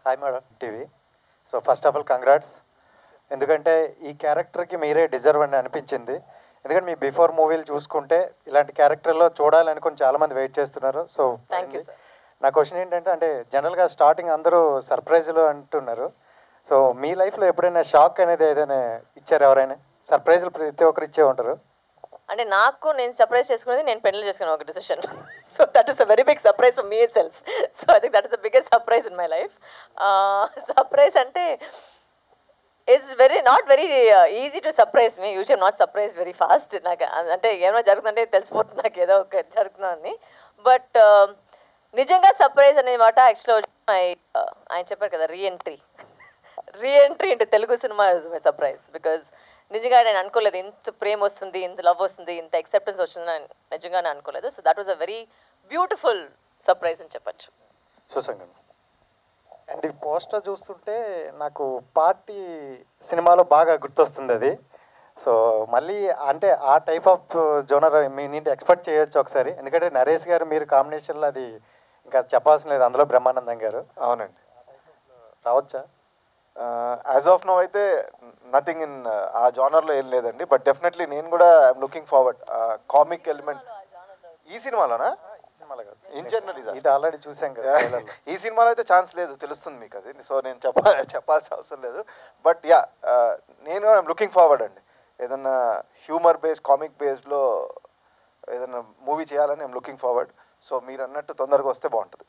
Hi madam TV. So first of all congrats. ఎందుకంటే ఈ క్యారెక్టర్కి మీరే డిజర్వ్ అని అనిపించింది. ఎందుకంటే మీ బిఫోర్ మూవీలు చూసుకుంటే ఇలాంటి క్యారెక్టర్లో చూడాలనుకుని చాలామంది వెయిట్ చేస్తున్నారు. So thank you sir. నా క్వశ్చన్ ఏంటంటే, అంటే జనరల్గా స్టార్టింగ్ అందరూ సర్ప్రైజులు అంటున్నారు. సో మీ లైఫ్లో ఎప్పుడైనా షాక్ అనేది ఏదైనా ఇచ్చారు ఎవరైనా? సర్ప్రైజులు ప్రతి ఒక్కరు ఇచ్చే ఉంటారు. అంటే నాకు నేను సర్ప్రైజ్ చేసుకునేది నేను పెళ్లి చేసుకున్న ఒక decision. So that is a very big surprise for me itself. So I think that is the biggest surprise in my life. Surprise అంటే it's not very easy to surprise me. Usual not surprise very fast. నాకు అంటే ఏమైనా జరుగుతుందంటే తెలిసిపోతుంది నాకు ఏదో ఒక జరుగుతుందని. బట్ నిజంగా సర్ప్రైజ్ అనే మాట యాక్చువల్గా ఆయన చెప్పారు కదా, reentry into Telugu cinema is my surprise. Because నిజంగా నేను అనుకోలేదు ఇంత ప్రేమ వస్తుంది, ఇంత లవ్ వస్తుంది, ఇంత యాక్సెప్టెన్స్ వస్తుందని నిజంగానే అనుకోలేదు. So that was a very beautiful surprise అని చెప్పచ్చు. సుసంగం. అండ్ ఈ పోస్టర్ చూస్తుంటే నాకు పార్టీ సినిమాలో బాగా గుర్తొస్తుంది అది. సో మళ్ళీ అంటే ఆ టైప్ ఆఫ్ జోనర్ మీ నుండి ఎక్స్పెక్ట్ చేయొచ్చు ఒకసారి. ఎందుకంటే నరేష్ గారు మీరు కాంబినేషన్లో అది ఇంకా చెప్పాల్సిన లేదు, అందులో బ్రహ్మానందం గారు. అవునండి, రావచ్చా? యాజ్ ఆఫ్ నో అయితే నథింగ్ ఇన్ ఆ జానర్లో ఏం లేదండి. బట్ డెఫినెట్లీ నేను కూడా I'm looking forward comic element ఈ సినిమాలోనా, ఇన్ జనరల్ ఇది ఆల్రెడీ చూసాం కదా. ఈ సినిమాలో అయితే ఛాన్స్ లేదు, తెలుస్తుంది మీకు అది. సో నేను చెప్పాల్సిన అవసరం లేదు. బట్ యా, నేను ఐఎమ్ లుకింగ్ ఫార్వర్డ్ అండి. ఏదన్నా హ్యూమర్ బేస్ కామిక్ బేస్లో ఏదన్నా మూవీ చేయాలని ఐఎమ్ లుకింగ్ ఫార్వర్డ్. సో మీరు అన్నట్టు తొందరగా వస్తే బాగుంటుంది.